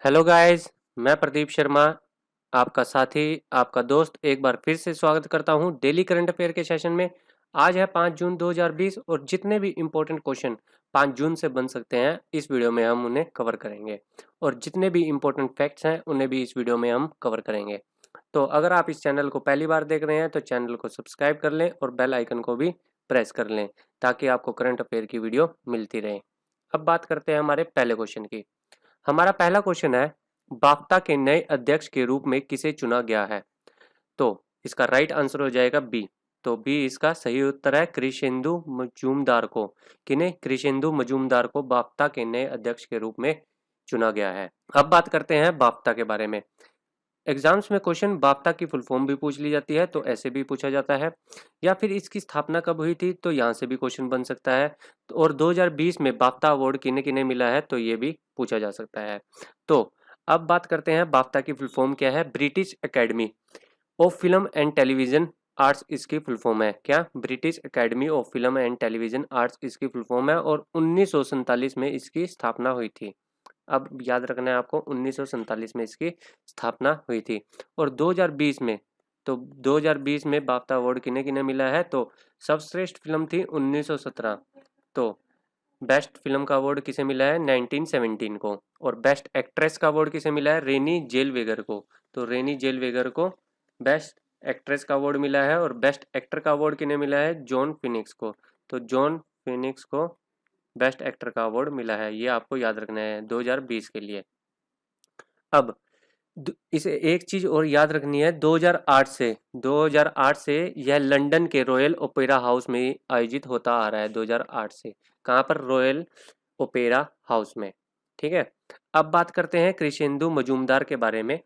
Hello guys, मैं प्रदीप शर्मा, आपका साथी, आपका दोस्त एक बार फिर से स्वागत करता हूं डेली करंट अफेयर के सेशन में। आज है 5 जून 2020 और जितने भी इम्पोर्टेंट क्वेश्चन 5 जून से बन सकते हैं इस वीडियो में हम उन्हें कवर करेंगे और जितने भी इम्पोर्टेंट फैक्ट्स हैं उन्हें भी इस वीडियो में हम कवर करेंगे। तो अगर आप इस चैनल को पहली बार देख रहे हैं तो चैनल को सब्सक्राइब कर लें और बेल आइकन को भी प्रेस कर लें ताकि आपको करंट अफेयर की वीडियो मिलती रहे। अब बात करते हैं हमारे पहले क्वेश्चन की। हमारा पहला क्वेश्चन है, बाफ्टा के नए अध्यक्ष के रूप में किसे चुना गया है? तो इसका राइट आंसर हो जाएगा बी। तो बी इसका सही उत्तर है, कृष्णेंदु मजूमदार को। किन्हें? कृष्णेंदु मजूमदार को बाफ्टा के नए अध्यक्ष के रूप में चुना गया है। अब बात करते हैं बाफ्टा के बारे में। एग्जाम्स में क्वेश्चन बाफ्टा की फुल फॉर्म भी पूछ ली जाती है, तो ऐसे भी पूछा जाता है, या फिर इसकी स्थापना कब हुई थी, तो यहाँ से भी क्वेश्चन बन सकता है। और 2020 में बाफ्टा अवार्ड किन्हें किन्हें मिला है, तो ये भी पूछा जा सकता है। तो अब बात करते हैं बाफ्टा की फुल फॉर्म क्या है। British academy of film and television arts इसकी फुल फॉर्म है। क्या? British academy of film and television arts इसकी फुल फॉर्म है और 1947 में इसकी स्थापना हुई थी। अब याद रखना है आपको, 1947 में इसकी स्थापना हुई थी। और 2020 में, तो 2020 में बाफ्टा अवार्ड किन्हें किन्हें मिला है, तो सर्वश्रेष्ठ फिल्म थी 1917। तो बेस्ट फिल्म का अवार्ड किसे मिला है? 1917 को। और बेस्ट एक्ट्रेस का अवार्ड किसे मिला है? रेनी जेलवेगर को। तो रेनी जेलवेगर को बेस्ट एक्ट्रेस का अवार्ड मिला है। और बेस्ट एक्टर का अवार्ड किन्हें मिला है? जॉन फिनिक्स को। तो जॉन फिनिक्स को बेस्ट एक्टर का अवार्ड मिला है। ये आपको याद रखना है 2020 के लिए। अब इसे एक चीज और याद रखनी है, 2008 से यह लंदन के रॉयल ओपेरा हाउस में आयोजित होता आ रहा है। 2008 से कहाँ पर? रॉयल ओपेरा हाउस में। ठीक है। अब बात करते हैं कृष्णेंदु मजूमदार के बारे में।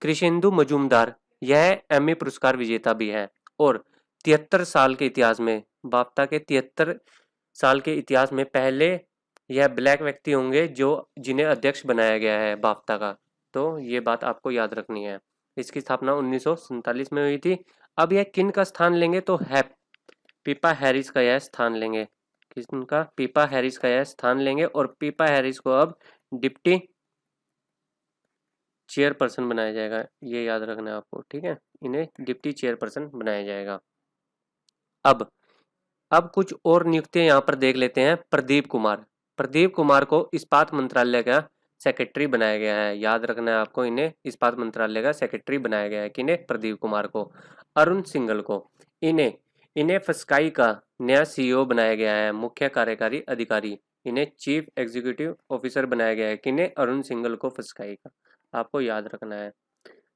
कृष्णेंदु मजूमदार यह एमी पुरस्कार विजेता भी है और 73 साल के इतिहास में, बाफ्टा के 73 साल के इतिहास में पहले यह ब्लैक व्यक्ति होंगे जो जिन्हें अध्यक्ष बनाया गया है बाफ्टा का। तो ये बात आपको याद रखनी है। इसकी स्थापना 1947 में हुई थी। अब यह किन का स्थान लेंगे, तो है पीपा हैरिस का यह स्थान लेंगे। किसका? पीपा हैरिस का यह स्थान लेंगे और पीपा हैरिस को अब डिप्टी चेयरपर्सन बनाया जाएगा। ये याद रखना है आपको, ठीक है। इन्हें डिप्टी चेयरपर्सन बनाया जाएगा। अब कुछ और नियुक्तियां यहाँ पर देख लेते हैं। प्रदीप कुमार, प्रदीप कुमार को इस्पात मंत्रालय का सेक्रेटरी बनाया गया है। याद रखना है आपको, इन्हें इस्पात मंत्रालय का सेक्रेटरी बनाया गया है। किन्हें? प्रदीप कुमार को। अरुण सिंघल को, इन्हें इन्हें फस्काई का नया सीईओ बनाया गया है, मुख्य कार्यकारी अधिकारी। इन्हें चीफ एग्जीक्यूटिव ऑफिसर बनाया गया है। किन्हें? अरुण सिंघल को फस्काई का। आपको याद रखना है।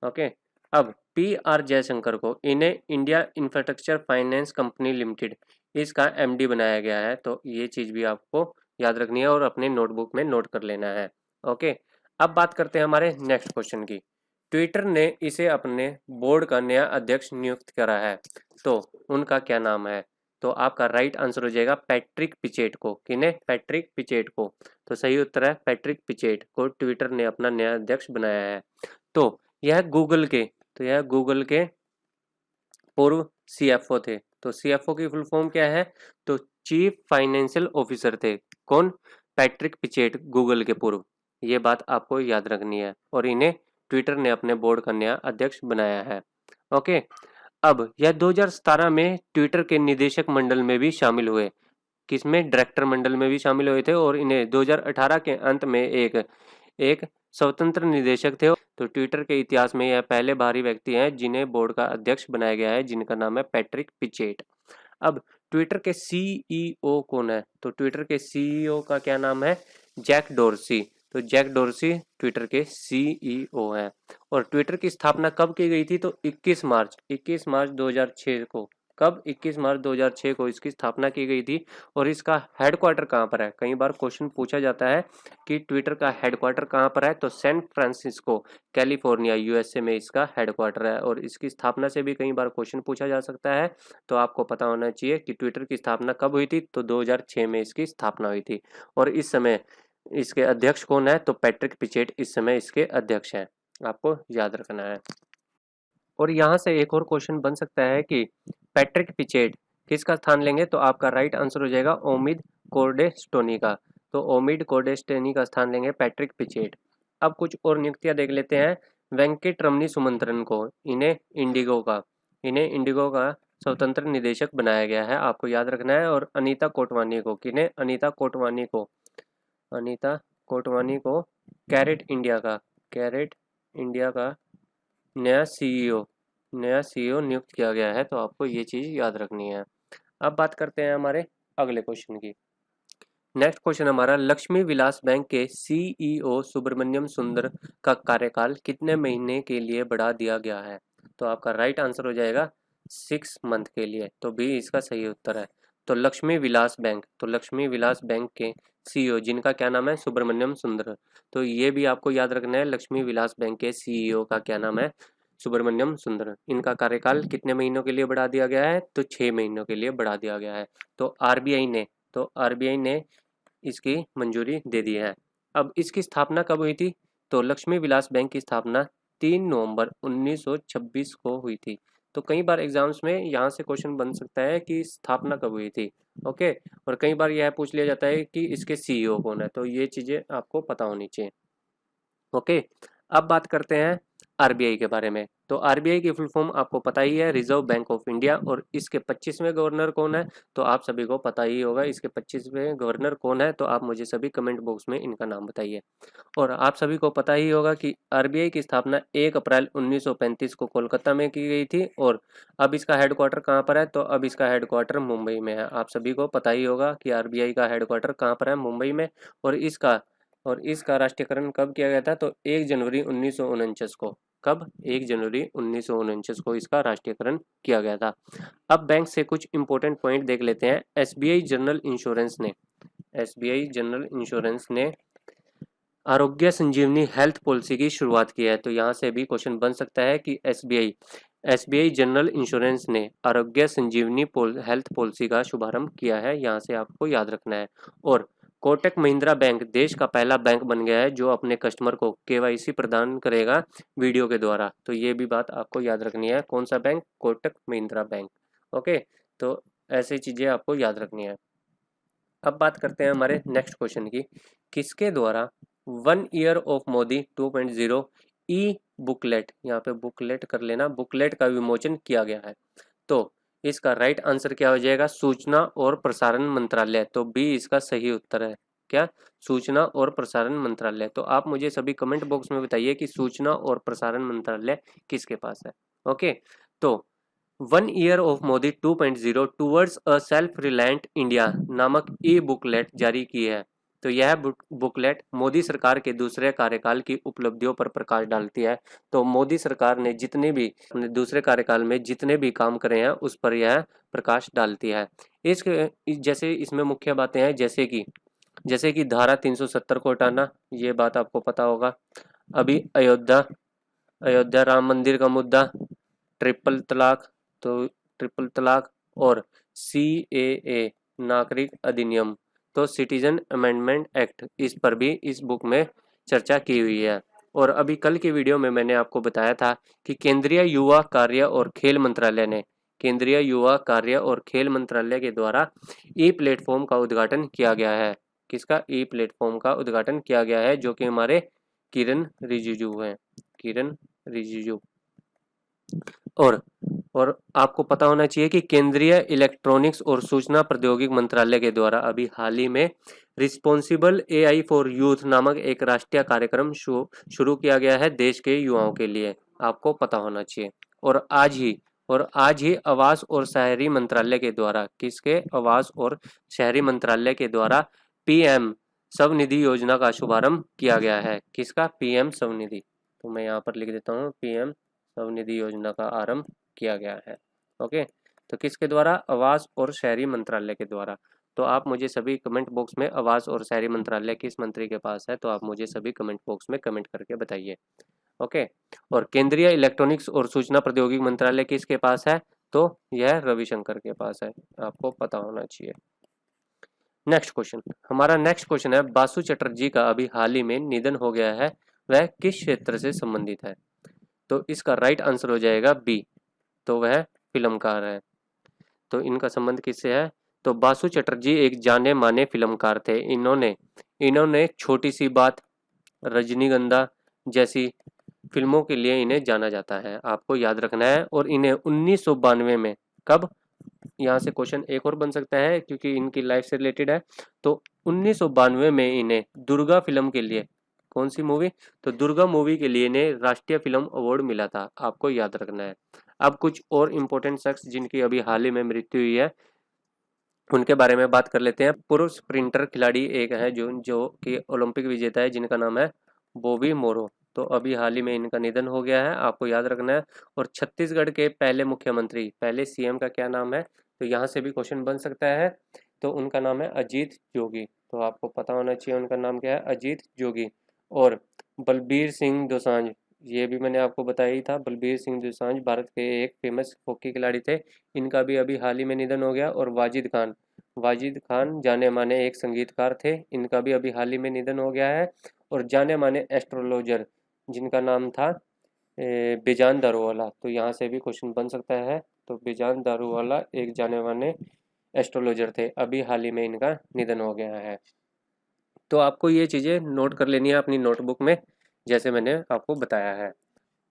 ओके। अब पी आर जयशंकर को, इन्हें India infrastructure finance company limited इसका एमडी बनाया गया है। तो ये चीज भी आपको याद रखनी है और अपने नोटबुक में नोट कर लेना है। ओके। अब बात करते हैं हमारे नेक्स्ट क्वेश्चन की। ट्विटर ने इसे अपने बोर्ड का नया अध्यक्ष नियुक्त करा है, तो उनका क्या नाम है? तो आपका राइट आंसर हो जाएगा पैट्रिक पिचेट को। किन्हें? पैट्रिक पिचेट को। तो सही उत्तर है, पैट्रिक पिचेट को ट्विटर ने अपना नया अध्यक्ष बनाया है। तो यह गूगल के तो यह गूगल के पूर्व सीएफओ थे। तो सीएफओ की फुल फॉर्म क्या है? तो चीफ फाइनेंशियल ऑफिसर थे। कौन? पैट्रिक पिचेट, गूगल के पूर्व। ये बात आपको याद रखनी है और इन्हें ट्विटर ने अपने बोर्ड का नया अध्यक्ष बनाया है। ओके। अब यह 2017 में ट्विटर के निदेशक मंडल में भी शामिल हुए। किसमें? डायरेक्टर मंडल में भी शामिल हुए थे और इन्हें 2018 के अंत में एक एक स्वतंत्र निदेशक थे। तो ट्विटर के इतिहास में यह पहले बाहरी व्यक्ति हैं जिन्हें बोर्ड का अध्यक्ष बनाया गया है, जिनका नाम है पैट्रिक पिचेट। अब ट्विटर के सीईओ कौन है? तो ट्विटर के सीईओ का क्या नाम है? Jack Dorsey. तो जैक डोर्सी ट्विटर के सीईओ हैं। और ट्विटर की स्थापना कब की गई थी? तो 21 मार्च 2006 को। कब? 21 मार्च 2006 को इसकी स्थापना की गई थी। और इसका हेडक्वार्टर कहाँ पर है? कई बार क्वेश्चन पूछा जाता है कि ट्विटर का हेडक्वार्टर कहाँ पर है, तो सैन फ्रांसिस्को, कैलिफोर्निया, यूएसए में इसका हेडक्वार्टर है। और इसकी स्थापना से भी कई बार क्वेश्चन पूछा जा सकता है, तो आपको पता होना चाहिए कि ट्विटर की स्थापना कब हुई थी। तो 2006 में इसकी स्थापना हुई थी। और इस समय इसके अध्यक्ष कौन है? तो पैट्रिक पिचेट इस समय इसके अध्यक्ष हैं। आपको याद रखना है। और यहाँ से एक और क्वेश्चन बन सकता है कि पैट्रिक पिचेट किसका स्थान लेंगे, तो आपका राइट आंसर हो जाएगा ओमिड कोर्डेस्टोनी का। तो ओमिड कोर्डेस्टोनी का स्थान लेंगे पैट्रिक पिचेट। अब कुछ और नियुक्तियां देख लेते हैं। वेंकट रमनी सुमंत्रन को, इन्हें इंडिगो का स्वतंत्र निदेशक बनाया गया है, आपको याद रखना है। और अनीता कोटवानी को, किन्हें, अनीता कोटवानी को कैरेट इंडिया का नया सीईओ नियुक्त किया गया है, तो आपको ये चीज याद रखनी है। अब बात करते हैं हमारे अगले क्वेश्चन की। नेक्स्ट क्वेश्चन हमारा, लक्ष्मी विलास बैंक के सीईओ सुब्रमण्यम सुंदर का कार्यकाल कितने महीने के लिए बढ़ा दिया गया है? तो आपका राइट आंसर हो जाएगा 6 मंथ के लिए, तो बी इसका सही उत्तर है। तो लक्ष्मी विलास बैंक के सीईओ जिनका क्या नाम है, सुब्रमण्यम सुंदर, तो ये भी आपको याद रखना है। लक्ष्मी विलास बैंक के सीईओ का क्या नाम है, सुब्रमण्यम सुंदर। इनका कार्यकाल कितने महीनों के लिए बढ़ा दिया गया है, तो 6 महीनों के लिए बढ़ा दिया गया है। तो आरबीआई ने इसकी मंजूरी दे दी है। अब इसकी स्थापना कब हुई थी? तो लक्ष्मी विलास बैंक की स्थापना 3 नवंबर 1926 को हुई थी। तो कई बार एग्जाम्स में यहाँ से क्वेश्चन बन सकता है कि स्थापना कब हुई थी, ओके। और कई बार यह पूछ लिया जाता है कि इसके सीईओ कौन है, तो ये चीजें आपको पता होनी चाहिए, ओके। अब बात करते हैं आरबीआई के बारे में। तो आरबीआई की फुल फॉर्म आपको पता ही है, रिजर्व बैंक ऑफ इंडिया। और इसके 25वें गवर्नर कौन है, तो आप सभी को पता ही होगा इसके 25वें गवर्नर कौन है। तो आप मुझे सभी कमेंट बॉक्स में इनका नाम बताइए। और आप सभी को पता ही होगा कि आरबीआई की स्थापना 1 अप्रैल 1935 को कोलकाता में की गई थी। और अब इसका हेडक्वार्टर कहाँ पर है, तो अब इसका हेडक्वार्टर मुंबई में है। आप सभी को पता ही होगा कि आरबीआई का हेडक्वार्टर कहाँ पर है, मुंबई में। और इसका राष्ट्रीयकरण कब किया गया था, तो 1 जनवरी 1949 को। कब? 1 जनवरी 1949 को इसका राष्ट्रीयकरण किया गया था। अब बैंक से कुछ इंपॉर्टेंट पॉइंट देख लेते हैं। एसबीआई जनरल इंश्योरेंस ने आरोग्य संजीवनी हेल्थ पॉलिसी की शुरुआत की है। तो यहाँ से भी क्वेश्चन बन सकता है कि एसबीआई जनरल इंश्योरेंस ने आरोग्य संजीवनी हेल्थ पॉलिसी का शुभारंभ किया है, यहाँ से आपको याद रखना है। और कोटक महिंद्रा बैंक देश का पहला बैंक बन गया है जो अपने कस्टमर को केवाईसी प्रदान करेगा वीडियो के द्वारा। तो ये भी बात आपको याद रखनी है। कौन सा bank? Kotak Mahindra bank, okay. तो ऐसी चीजें आपको याद रखनी है। अब बात करते हैं हमारे नेक्स्ट क्वेश्चन की। किसके द्वारा 1 year of Modi 2.0 E booklet, यहाँ पे बुकलेट कर लेना, बुकलेट का विमोचन किया गया है? तो इसका राइट आंसर क्या हो जाएगा? सूचना और प्रसारण मंत्रालय। तो बी इसका सही उत्तर है। क्या? सूचना और प्रसारण मंत्रालय। तो आप मुझे सभी कमेंट बॉक्स में बताइए कि सूचना और प्रसारण मंत्रालय किसके पास है, ओके। तो 1 year of Modi 2.0 towards a self reliant India नामक ई बुकलेट जारी की है। तो यह बुकलेट मोदी सरकार के दूसरे कार्यकाल की उपलब्धियों पर प्रकाश डालती है। तो मोदी सरकार ने जितने भी अपने दूसरे कार्यकाल में जितने भी काम करे हैं उस पर यह प्रकाश डालती है। जैसे इसमें मुख्य बातें हैं, जैसे कि धारा 370 को हटाना, ये बात आपको पता होगा। अभी अयोध्या राम मंदिर का मुद्दा, ट्रिपल तलाक, तो ट्रिपल तलाक, और CAA नागरिक अधिनियम, तो सिटीजन अमेंडमेंट एक्ट, इस पर भी इस बुक में चर्चा की हुई है। और अभी कल की वीडियो में मैंने आपको बताया था कि केंद्रीय युवा कार्य और खेल मंत्रालय के द्वारा ई प्लेटफॉर्म का उद्घाटन किया गया है। किसका? ई प्लेटफॉर्म का उद्घाटन किया गया है, जो कि हमारे किरण रिजिजू। और आपको पता होना चाहिए कि केंद्रीय इलेक्ट्रॉनिक्स और सूचना प्रौद्योगिकी मंत्रालय के द्वारा अभी हाल ही में रिस्पॉन्सिबल AI फॉर यूथ नामक एक राष्ट्रीय कार्यक्रम शुरू किया गया है देश के युवाओं के लिए, आपको पता होना चाहिए। और आज ही आवास और शहरी मंत्रालय के द्वारा, किसके? आवास और शहरी मंत्रालय के द्वारा PM स्वनिधि योजना का शुभारंभ किया गया है। किसका? PM स्वनिधि। तो मैं यहाँ पर लिख देता हूँ, PM स्वनिधि योजना का आरंभ किया गया है, ओके। तो किसके द्वारा? आवास और शहरी मंत्रालय के द्वारा। तो आप मुझे सभी कमेंट बॉक्स में आवास और शहरी मंत्रालय किस मंत्री के पास है, तो आप मुझे सभी कमेंट बॉक्स में कमेंट करके बताइए, ओके। और केंद्रीय इलेक्ट्रॉनिक्स और सूचना प्रौद्योगिकी मंत्रालय किसके पास है? तो यह रविशंकर के पास है, आपको पता होना चाहिए। हमारा नेक्स्ट क्वेश्चन है, बासु चटर्जी का अभी हाल ही में निधन हो गया है, वह किस क्षेत्र से संबंधित है? तो इसका राइट आंसर हो जाएगा बी, तो वह फिल्मकार है। तो इनका संबंध किससे है? तो बासु चटर्जी एक जाने माने फिल्मकार थे। इन्होंने छोटी सी बात, रजनीगंधा जैसी फिल्मों के लिए इन्हें जाना जाता है, आपको याद रखना है। और इन्हें 1992 में, कब, यहाँ से क्वेश्चन एक और बन सकता है क्योंकि इनकी लाइफ से रिलेटेड है, तो 1992 में इन्हें दुर्गा फिल्म के लिए, कौन सी मूवी, तो दुर्गा मूवी के लिए इन्हें राष्ट्रीय फिल्म अवार्ड मिला था, आपको याद रखना है। अब कुछ और इम्पोर्टेंट शख्स जिनकी अभी हाल ही में मृत्यु हुई है उनके बारे में बात कर लेते हैं। पूर्व स्प्रिंटर खिलाड़ी एक है जो जो कि ओलंपिक विजेता है, जिनका नाम है बॉबी मोरो। तो अभी हाल ही में इनका निधन हो गया है, आपको याद रखना है। और छत्तीसगढ़ के पहले मुख्यमंत्री, पहले सीएम का क्या नाम है, तो यहाँ से भी क्वेश्चन बन सकता है। तो उनका नाम है अजीत जोगी, तो आपको पता होना चाहिए उनका नाम क्या है, अजीत जोगी। और बलबीर सिंह दोसांझ, ये भी मैंने आपको बताया ही था, बलबीर सिंह दोसांझ भारत के एक फेमस हॉकी खिलाड़ी थे, इनका भी अभी हाल ही में निधन हो गया। और वाजिद खान, वाजिद खान जाने माने एक संगीतकार थे, इनका भी अभी हाल ही में निधन हो गया है। और जाने माने एस्ट्रोलॉजर जिनका नाम था बेजान दारूवाला, तो यहाँ से भी क्वेश्चन बन सकता है। तो बेजान दारूवाला एक जाने माने एस्ट्रोलॉजर थे, अभी हाल ही में इनका निधन हो गया है। तो आपको ये चीज़ें नोट कर लेनी है अपनी नोटबुक में, जैसे मैंने आपको बताया है।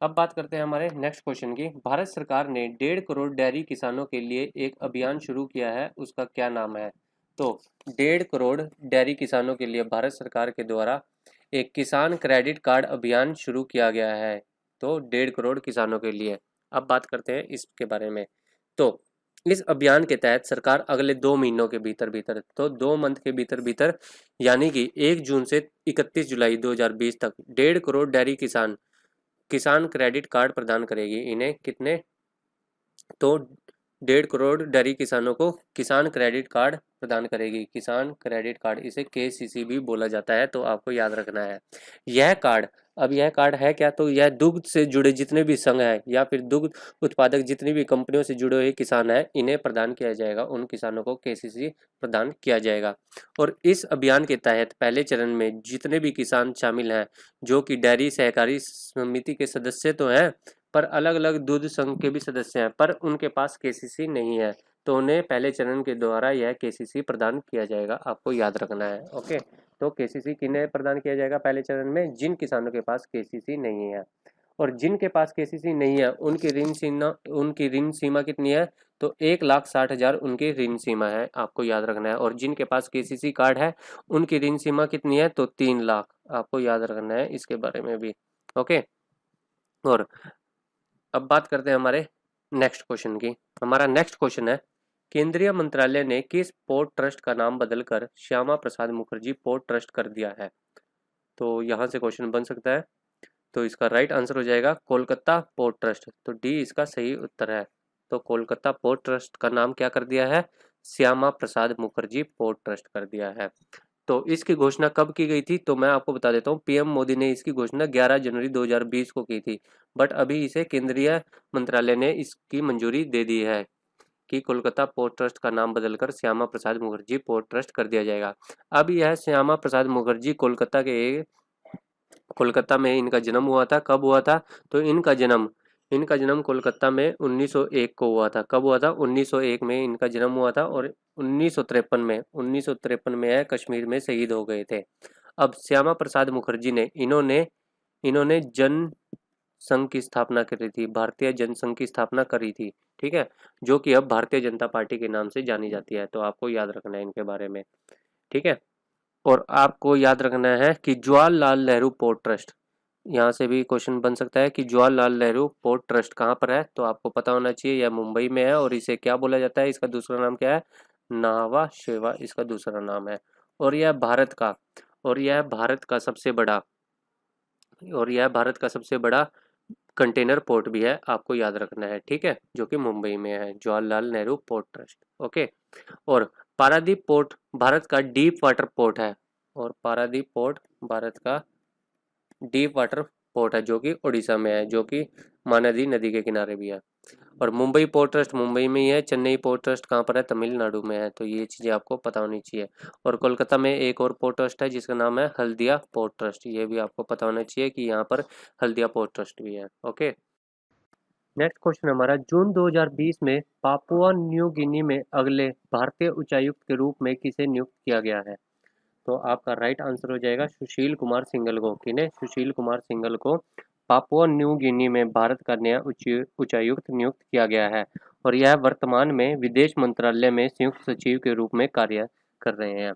अब बात करते हैं हमारे नेक्स्ट क्वेश्चन की। भारत सरकार ने 1.5 करोड़ डेयरी किसानों के लिए एक अभियान शुरू किया है, उसका क्या नाम है। तो 1.5 करोड़ डेयरी किसानों के लिए भारत सरकार के द्वारा एक किसान क्रेडिट कार्ड अभियान शुरू किया गया है, तो 1.5 करोड़ किसानों के लिए। अब बात करते हैं इसके बारे में। तो इस अभियान के तहत सरकार अगले 2 महीनों के भीतर भीतर, तो 2 मंथ के भीतर भीतर, यानी कि 1 जून से 31 जुलाई 2020 तक 1.5 करोड़ डेयरी किसान किसान क्रेडिट कार्ड प्रदान करेगी। इन्हें कितने, तो 1.5 करोड़ डेयरी किसानों को किसान क्रेडिट कार्ड प्रदान करेगी। किसान क्रेडिट कार्ड, इसे केसीसी भी बोला जाता है, तो आपको याद रखना है यह कार्ड। अब यह कार्ड है क्या, तो यह दुग्ध से जुड़े जितने भी संघ हैं या फिर दुग्ध उत्पादक जितनी भी कंपनियों से जुड़े हुए किसान हैं, इन्हें प्रदान किया जाएगा, उन किसानों को केसीसी प्रदान किया जाएगा। और इस अभियान के तहत पहले चरण में जितने भी किसान शामिल हैं, जो कि डेयरी सहकारी समिति के सदस्य तो हैं, पर अलग अलग दूध संघ के भी सदस्य हैं, पर उनके पास केसीसी नहीं है, तो उन्हें पहले चरण के द्वारा यह केसीसी प्रदान किया जाएगा, आपको याद रखना है। ओके, तो केसीसी किन्हें प्रदान किया जाएगा पहले चरण में, जिन किसानों के पास केसीसी नहीं है। और जिनके पास केसीसी नहीं है उनकी ऋण सीमा कितनी है, तो 1,60,000 उनकी ऋण सीमा है, आपको याद रखना है। और जिनके पास केसीसी कार्ड है उनकी ऋण सीमा कितनी है, तो 3 लाख, आपको याद रखना है इसके बारे में भी। ओके, और अब बात करते हैं हमारे नेक्स्ट क्वेश्चन की। हमारा नेक्स्ट क्वेश्चन है, केंद्रीय मंत्रालय ने किस पोर्ट ट्रस्ट का नाम बदलकर श्यामा प्रसाद मुखर्जी पोर्ट ट्रस्ट कर दिया है। तो यहाँ से क्वेश्चन बन सकता है, तो इसका राइट आंसर हो जाएगा कोलकाता पोर्ट ट्रस्ट, तो डी इसका सही उत्तर है। तो कोलकाता पोर्ट ट्रस्ट का नाम क्या कर दिया है, श्यामा प्रसाद मुखर्जी पोर्ट ट्रस्ट कर दिया है। तो इसकी घोषणा कब की गई थी, तो मैं आपको बता देता हूँ, पीएम मोदी ने इसकी घोषणा 11 जनवरी 2020 को की थी, बट अभी इसे केंद्रीय मंत्रालय ने इसकी मंजूरी दे दी है कि कोलकाता पोर्ट ट्रस्ट का नाम बदलकर श्यामा प्रसाद मुखर्जी पोर्ट ट्रस्ट कर दिया जाएगा। अब यह श्यामा प्रसाद मुखर्जी कोलकाता में इनका जन्म हुआ था, कब हुआ था, तो इनका जन्म कोलकाता में 1901 को हुआ था। कब हुआ था, 1901 में इनका जन्म हुआ था। और 1953 में यह कश्मीर में शहीद हो गए थे। अब श्यामा प्रसाद मुखर्जी ने इन्होंने जन संघ की स्थापना करी थी, भारतीय जनसंघ की स्थापना करी थी, ठीक है, जो कि अब भारतीय जनता पार्टी के नाम से जानी जाती है, तो आपको याद रखना है इनके बारे में, ठीक है। और आपको याद रखना है कि जवाहरलाल नेहरू पोर्ट ट्रस्ट, यहाँ से भी क्वेश्चन बन सकता है कि जवाहरलाल नेहरू पोर्ट ट्रस्ट कहाँ पर है, तो आपको पता होना चाहिए यह मुंबई में है। और इसे क्या बोला जाता है, इसका दूसरा नाम क्या है, नाहवा शेवा इसका दूसरा नाम है। और यह भारत का सबसे बड़ा कंटेनर पोर्ट भी है, आपको याद रखना है, ठीक है, जो कि मुंबई में है, Jawaharlal Nehru port trust. Okay, और पारादीप पोर्ट भारत का डीप वाटर पोर्ट है, और पारादीप पोर्ट भारत का डीप वाटर पोर्ट है, जो कि उड़ीसा में है, जो कि महानदी नदी के किनारे भी है। और मुंबई पोर्ट ट्रस्ट मुंबई में ही है। चेन्नई पोर्ट ट्रस्ट कहाँ पर है, तमिलनाडु में है, तो ये चीज़ें आपको पता होनी चाहिए। और कोलकाता में एक और पोर्ट ट्रस्ट है जिसका नाम है हल्दिया पोर्ट ट्रस्ट, ये भी आपको पता होना चाहिए कि यहाँ पर हल्दिया पोर्ट ट्रस्ट भी है। ओके, नेक्स्ट क्वेश्चन हमारा, जून 2020 में पापुआ न्यू गिनी में अगले भारतीय उच्चायुक्त के रूप में किसे नियुक्त किया गया है। तो आपका राइट आंसर हो जाएगा सुशील कुमार सिंघल को। किन्हें? सुशील कुमार सिंघल को पापुआ न्यू गिनी में भारत का नया उच्चायुक्त नियुक्त किया गया है और यह वर्तमान में विदेश मंत्रालय में संयुक्त सचिव के रूप में कार्य कर रहे हैं।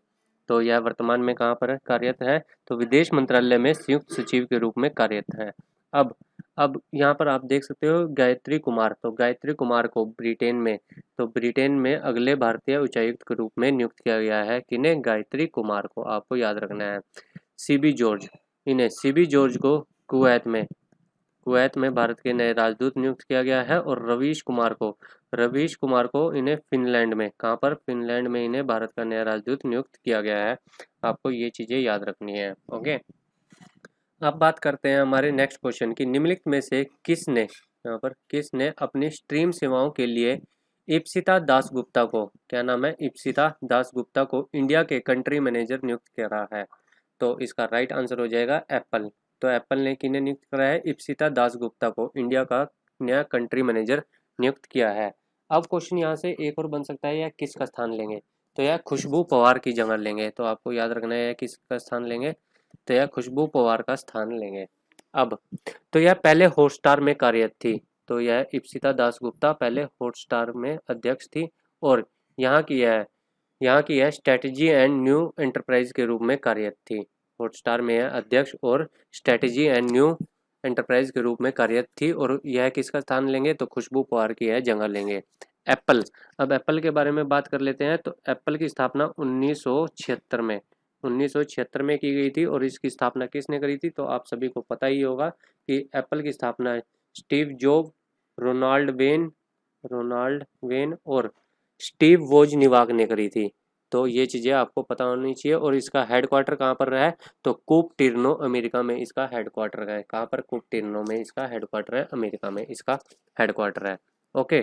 तो यह वर्तमान में कहाँ पर कार्यरत है? तो विदेश मंत्रालय में संयुक्त सचिव के रूप में कार्यरत है। अब यहाँ पर आप देख सकते हो गायत्री कुमार। तो गायत्री कुमार को ब्रिटेन में अगले भारतीय उच्चायुक्त के रूप में नियुक्त किया गया है। किन्हें? गायत्री कुमार को, आपको याद रखना है। सीबी जॉर्ज, इन्हें सीबी जॉर्ज को कुवैत में भारत के नए राजदूत नियुक्त किया गया है। और रवीश कुमार को इन्हें फिनलैंड में, कहाँ पर? फिनलैंड में इन्हें भारत का नया राजदूत नियुक्त किया गया है। आपको ये चीजें याद रखनी है। ओके, अब बात करते हैं हमारे नेक्स्ट क्वेश्चन की। निम्नलिखित में से किसने अपनी स्ट्रीम सेवाओं के लिए इप्सिता दासगुप्ता को, क्या नाम है? इप्सिता दासगुप्ता को इंडिया के कंट्री मैनेजर नियुक्त करा है। तो इसका राइट आंसर हो जाएगा एप्पल। तो एप्पल ने किन्हें नियुक्त करा है? इप्सिता दासगुप्ता को इंडिया का नया कंट्री मैनेजर नियुक्त किया है। अब क्वेश्चन यहाँ से एक और बन सकता है, यह किसका स्थान लेंगे? तो यह खुशबू पवार की जगह लेंगे। तो आपको याद रखना है किसका स्थान लेंगे? तो यह खुशबू पवार का स्थान लेंगे। अब तो यह पहले हॉटस्टार में कार्यरत थी। तो यह इप्सिता दासगुप्ता पहले हॉटस्टार में अध्यक्ष थी और यहाँ की यह स्ट्रेटजी एंड न्यू एंटरप्राइज के रूप में कार्यरत थी। हॉटस्टार में यह अध्यक्ष और स्ट्रेटजी एंड न्यू एंटरप्राइज के रूप में कार्यरत थी। और यह किसका स्थान लेंगे? तो खुशबू पवार की यह जगह लेंगे। एप्पल, अब एप्पल के बारे में बात कर लेते हैं। तो एप्पल की स्थापना 1976 में की गई थी। और इसकी स्थापना किसने करी थी? तो आप सभी को पता ही होगा कि एप्पल की स्थापना स्टीव जॉब, रोनाल्ड वेन और स्टीव वोजनियाक ने करी थी। तो ये चीज़ें आपको पता होनी चाहिए। और इसका हेडक्वार्टर कहाँ पर है? तो कुपर्टिनो अमेरिका में इसका हेडक्वार्टर है। कहाँ पर? कुपर्टिनो में इसका हेडक्वार्टर है, अमेरिका में इसका हेडक्वार्टर है। ओके,